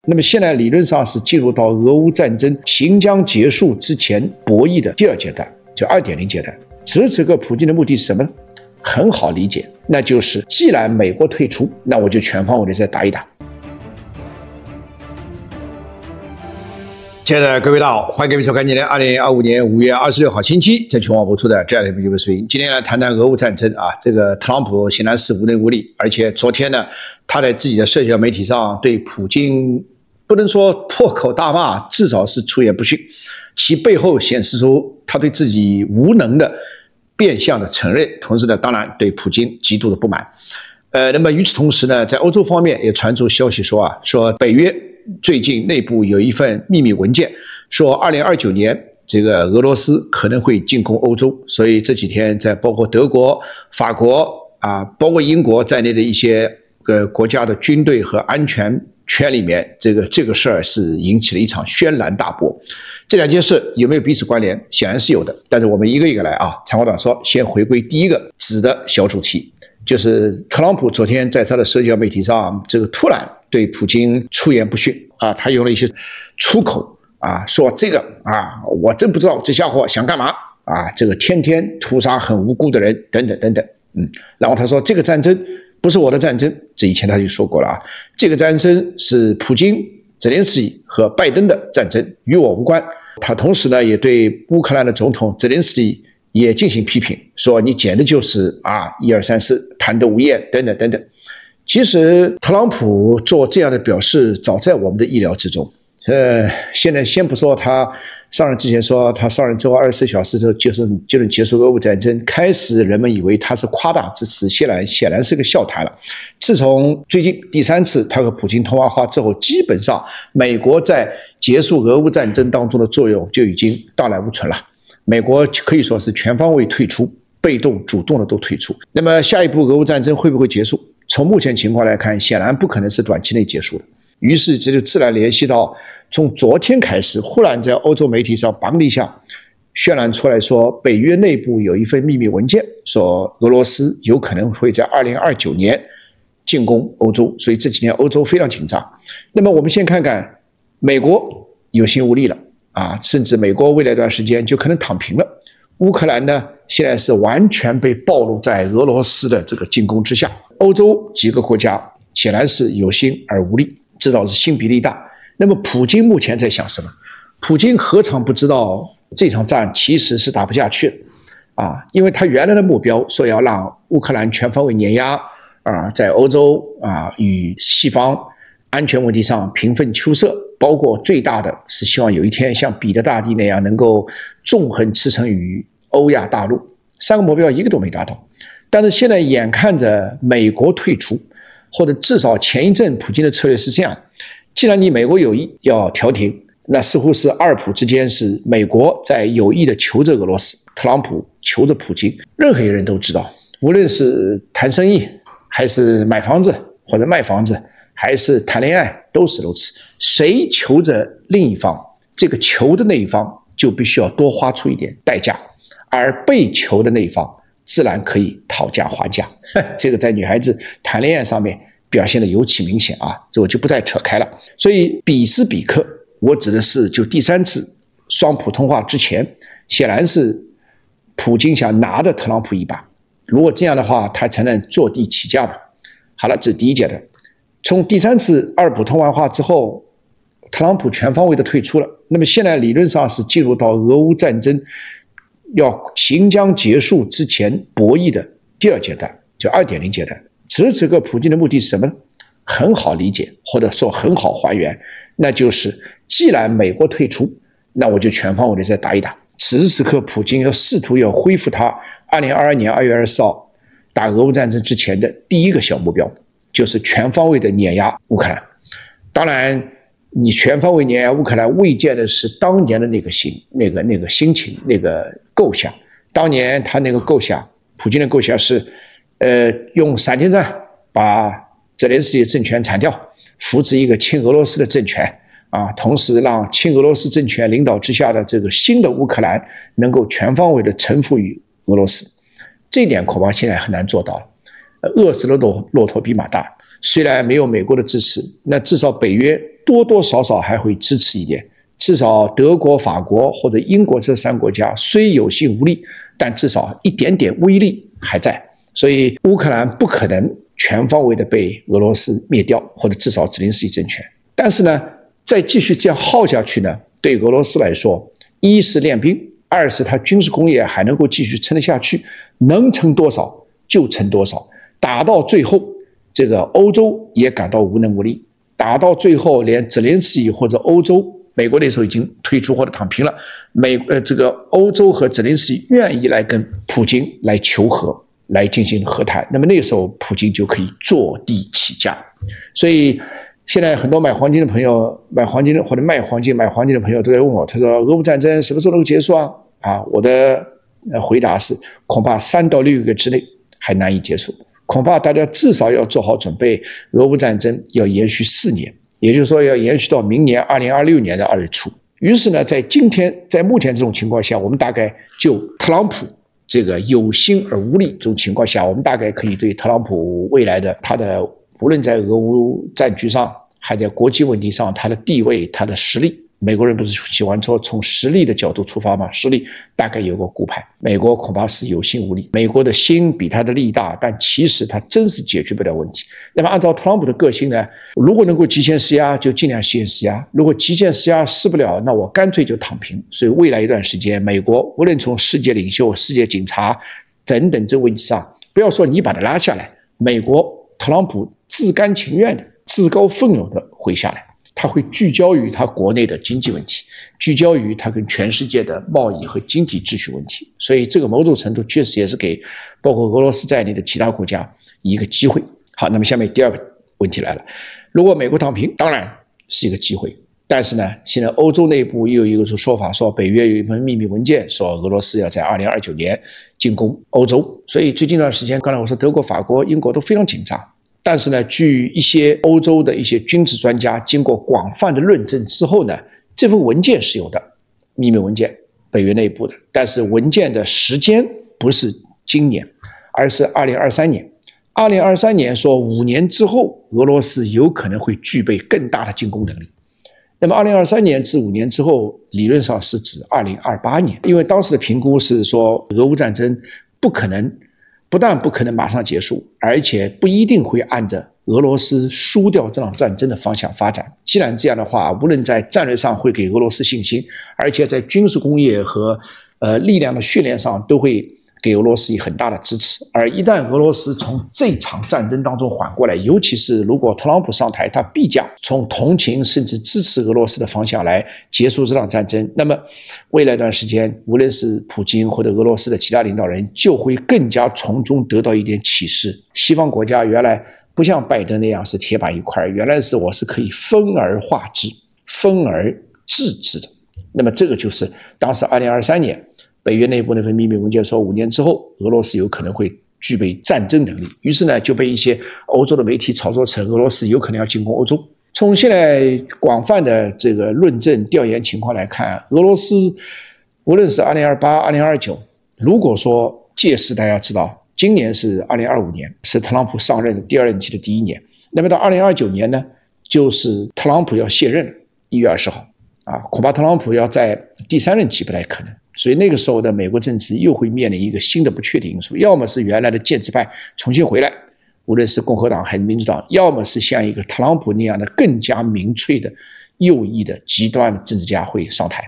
那么现在理论上是进入到俄乌战争行将结束之前博弈的第二阶段，就2.0阶段。此时此刻，普京的目的是什么呢？很好理解，那就是既然美国退出，那我就全方位的再打一打。亲爱的各位大家好，欢迎各位收看今天2025年5月26号星期在全网播出的这样的一部视频。今天来谈谈俄乌战争啊，这个特朗普显然是无能无力，而且昨天呢，他在自己的社交媒体上对普京不能说破口大骂，至少是出言不逊，其背后显示出他对自己无能的变相的承认，同时呢，当然对普京极度的不满。那么与此同时呢，在欧洲方面也传出消息说北约最近内部有一份秘密文件，说2029年这个俄罗斯可能会进攻欧洲，所以这几天在包括德国、法国啊，包括英国在内的一些国家的军队和安全圈里面，这个事儿是引起了一场轩然大波。这两件事有没有彼此关联？显然是有的，但是我们一个一个来啊。长话短说，先回归第一个子的小主题，就是特朗普昨天在他的社交媒体上，这个突然对普京出言不逊啊，他用了一些粗口啊，说这个啊，我真不知道这家伙想干嘛啊，这个天天屠杀很无辜的人等等等等，然后他说这个战争不是我的战争，这以前他就说过了啊，这个战争是普京、泽连斯基和拜登的战争，与我无关。他同时呢，也对乌克兰的总统泽连斯基也进行批评，说你简直就是1、2、3、4谈得无厌等等等等。其实特朗普做这样的表示，早在我们的意料之中。现在先不说他上任之前说他上任之后24小时之后就能结束俄乌战争，开始人们以为他是夸大之词，显然是个笑谈了。自从最近第3次他和普京通话之后，基本上美国在结束俄乌战争当中的作用就已经荡然无存了。美国可以说是全方位退出，被动主动的都退出。那么下一步俄乌战争会不会结束？从目前情况来看，显然不可能是短期内结束的。于是这就自然联系到从昨天开始，忽然在欧洲媒体上砰的一下渲染出来说，北约内部有一份秘密文件，说俄罗斯有可能会在2029年进攻欧洲，所以这几天欧洲非常紧张。那么我们先看看美国有心无力了啊，甚至美国未来一段时间就可能躺平了。乌克兰呢，现在是完全被暴露在俄罗斯的这个进攻之下，欧洲几个国家显然是有心而无力，至少是心比力大。那么普京目前在想什么？普京何尝不知道这场战其实是打不下去的啊？因为他原来的目标说要让乌克兰全方位碾压啊，在欧洲啊与西方安全问题上平分秋色，包括最大的是希望有一天像彼得大帝那样能够纵横驰骋于欧亚大陆。3个目标一个都没达到，但是现在眼看着美国退出，或者至少前一阵普京的策略是这样，既然你美国有意要调停，那似乎是2普之间是美国在有意的求着俄罗斯，特朗普求着普京。任何一个人都知道，无论是谈生意还是买房子或者卖房子还是谈恋爱都是如此，谁求着另一方，这个求的那一方就必须要多花出一点代价，而被求的那一方自然可以讨价还价。这个在女孩子谈恋爱上面表现的尤其明显啊，这我就不再扯开了。所以彼时彼刻，我指的是就第3次双普通话之前，显然是普京想拿着特朗普一把，如果这样的话，他才能坐地起价嘛。好了，这是第一阶段。从第3次2普通话之后，特朗普全方位的退出了。那么现在理论上是进入到俄乌战争要行将结束之前博弈的第2阶段，就2.0阶段。此时此刻，普京的目的是什么呢？很好理解，或者说很好还原，那就是既然美国退出，那我就全方位的再打一打。此时此刻，普京要试图要恢复他2022年2月24号打俄乌战争之前的第一个小目标，就是全方位的碾压乌克兰。当然，你全方位碾压乌克兰，未见的是当年的那个心情、那个构想。当年他那个构想，普京的构想是，用闪电战把泽连斯基的政权铲掉，扶植一个亲俄罗斯的政权啊，同时让亲俄罗斯政权领导之下的这个新的乌克兰能够全方位的臣服于俄罗斯。这一点恐怕现在很难做到了，饿死了骆驼比马大。虽然没有美国的支持，那至少北约多多少少还会支持一点。至少德国、法国或者英国这3国家虽有心无力，但至少一点点威力还在。所以乌克兰不可能全方位的被俄罗斯灭掉，或者至少泽连斯基政权。但是呢，再继续这样耗下去呢，对俄罗斯来说，一是练兵，二是它军事工业还能够继续撑得下去，能撑多少就撑多少。打到最后，这个欧洲也感到无能为力，打到最后连泽连斯基或者欧洲，美国那时候已经退出或者躺平了，这个欧洲和泽连斯基愿意来跟普京来求和，来进行和谈，那么那时候普京就可以坐地起价。所以现在很多买黄金的朋友，买黄金或者卖黄金、买黄金的朋友都在问我，他说俄乌战争什么时候能够结束啊？我的回答是，恐怕3到6个月之内还难以结束，恐怕大家至少要做好准备，俄乌战争要延续4年。也就是说，要延续到明年2026年的2月初。于是呢，在目前这种情况下，我们大概就特朗普这个有心而无力这种情况下，我们大概可以对特朗普未来的他的无论在俄乌战局上，还在国际问题上，他的地位、他的实力。美国人不是喜欢说从实力的角度出发吗？实力大概有个估判，美国恐怕是有心无力。美国的心比他的力大，但其实他真是解决不了问题。那么按照特朗普的个性呢，如果能够极限施压，就尽量极限施压；如果极限施压施不了，那我干脆就躺平。所以未来一段时间，美国无论从世界领袖、世界警察等等这个位置上，不要说你把他拉下来，美国特朗普自甘情愿的、自告奋勇的会下来。他会聚焦于他国内的经济问题，聚焦于他跟全世界的贸易和经济秩序问题，所以这个某种程度确实也是给包括俄罗斯在内的其他国家一个机会。好，那么下面第2个问题来了，如果美国躺平，当然是一个机会，但是呢，现在欧洲内部又有一个说法，说北约有一份秘密文件，说俄罗斯要在2029年进攻欧洲，所以最近一段时间，刚才我说德国、法国、英国都非常紧张。但是呢，据一些欧洲的一些军事专家经过广泛的论证之后呢，这份文件是有的，秘密文件，北约内部的，但是文件的时间不是今年，而是2023年。2023年说5年之后，俄罗斯有可能会具备更大的进攻能力。那么2023年至5年之后，理论上是指2028年，因为当时的评估是说，俄乌战争不但不可能马上结束，而且不一定会按着俄罗斯输掉这场战争的方向发展。既然这样的话，无论在战略上会给俄罗斯信心，而且在军事工业和力量的训练上都会给俄罗斯以很大的支持。而一旦俄罗斯从这场战争当中缓过来，尤其是如果特朗普上台，他必将从同情甚至支持俄罗斯的方向来结束这场战争，那么未来一段时间，无论是普京或者俄罗斯的其他领导人，就会更加从中得到一点启示。西方国家原来不像拜登那样是铁板一块，原来是我是可以分而化之、分而治之的。那么这个就是当时2023年北约内部那份秘密文件说，5年之后俄罗斯有可能会具备战争能力，于是呢就被一些欧洲的媒体炒作成俄罗斯有可能要进攻欧洲。从现在广泛的这个论证调研情况来看，俄罗斯无论是2028、2029，如果说届时大家知道，今年是2025年，是特朗普上任第2任期的第1年，那么到2029年呢，就是特朗普要卸任，1月20号恐怕特朗普要在第3任期不太可能。所以那个时候的美国政治又会面临一个新的不确定因素，要么是原来的建制派重新回来，无论是共和党还是民主党，要么是像一个特朗普那样的更加民粹的右翼的极端的政治家会上台。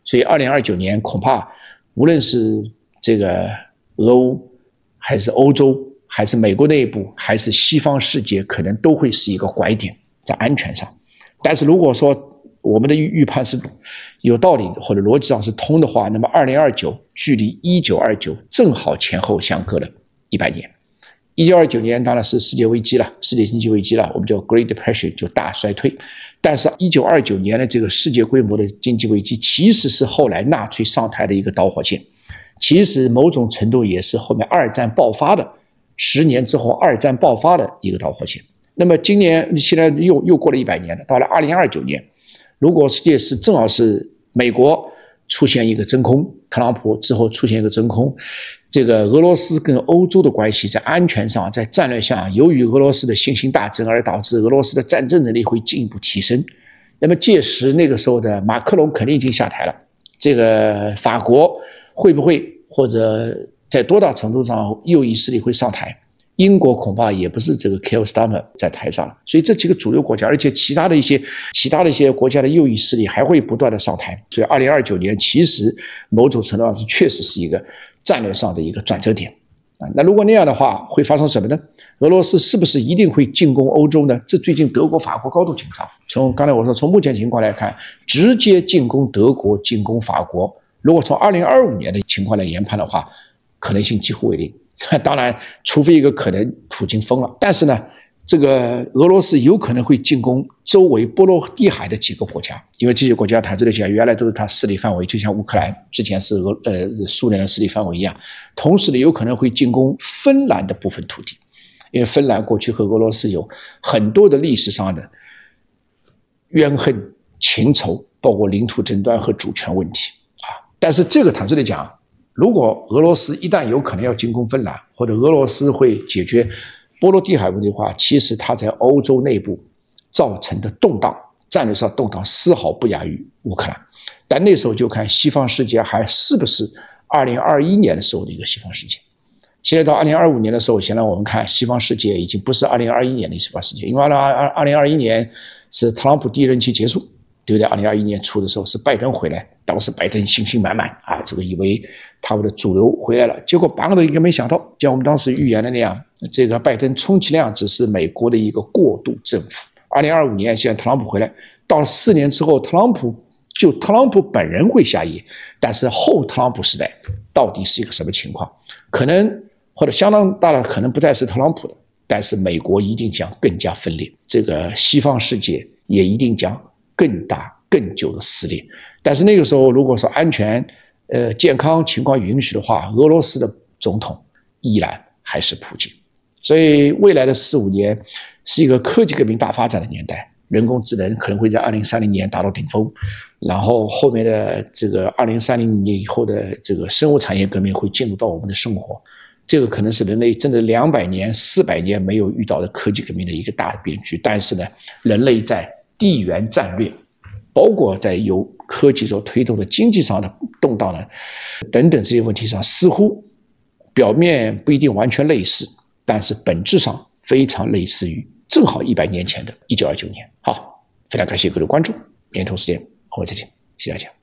所以2029年恐怕无论是这个俄乌还是欧洲还是美国内部还是西方世界，可能都会是一个拐点在安全上。但是如果说我们的预判是有道理或者逻辑上是通的话，那么2029距离1929正好前后相隔了100年。1929年当然是世界危机了，世界经济危机了，我们叫 Great Depression， 就大衰退。但是1929年的这个世界规模的经济危机，其实是后来纳粹上台的一个导火线，其实某种程度也是后面2战爆发的10年之后2战爆发的一个导火线。那么今年现在又过了100年了，到了2029年。如果世界是正好是美国出现一个真空，特朗普之后出现一个真空，这个俄罗斯跟欧洲的关系在安全上、在战略上，由于俄罗斯的新兴大增而导致俄罗斯的战争能力会进一步提升。那么届时那个时候的马克龙肯定已经下台了，这个法国会不会或者在多大程度上右翼势力会上台？英国恐怕也不是这个 Keir Starmer 在台上了，所以这几个主流国家，而且其他的一些国家的右翼势力还会不断的上台，所以2029年其实某种程度上是确实是一个战略上的一个转折点啊。那如果那样的话，会发生什么呢？俄罗斯是不是一定会进攻欧洲呢？这最近德国、法国高度紧张。从刚才我说，从目前情况来看，直接进攻德国、进攻法国，如果从2025年的情况来研判的话，可能性几乎为零。当然，除非一个可能普京疯了，但是呢，这个俄罗斯有可能会进攻周围波罗的海的几个国家，因为这些国家谈这些原来都是它势力范围，就像乌克兰之前是苏联的势力范围一样。同时呢，有可能会进攻芬兰的部分土地，因为芬兰过去和俄罗斯有很多的历史上的怨恨、情仇，包括领土争端和主权问题啊。但是这个坦率地讲，如果俄罗斯一旦有可能要进攻芬兰，或者俄罗斯会解决波罗的海问题的话，其实它在欧洲内部造成的动荡，战略上动荡丝毫不亚于乌克兰。但那时候就看西方世界还是不是2021年的时候的一个西方世界。现在到2025年的时候，显然我们看西方世界已经不是2021年的西方世界，因为2021年是特朗普第一任期结束，对不对？2021年初的时候是拜登回来，当时拜登信心满满啊，这个以为他们的主流回来了，结果邦的一个没想到，像我们当时预言的那样，这个拜登充其量只是美国的一个过渡政府。2025年现在特朗普回来，到了4年之后，特朗普本人会下野，但是后特朗普时代到底是一个什么情况？可能或者相当大的可能不再是特朗普的，但是美国一定将更加分裂，这个西方世界也一定将更大更久的撕裂。但是那个时候如果说安全健康情况允许的话，俄罗斯的总统依然还是普京。所以未来的4、5年是一个科技革命大发展的年代，人工智能可能会在2030年达到顶峰，然后后面的这个2030年以后的这个生物产业革命会进入到我们的生活，这个可能是人类真的200年、400年没有遇到的科技革命的一个大的变局。但是呢，人类在地缘战略，包括在由科技所推动的经济上的动荡呢，等等这些问题上，似乎表面不一定完全类似，但是本质上非常类似于正好100年前的1929年。好，非常感谢各位的关注，明天同时间我们再见，谢谢大家。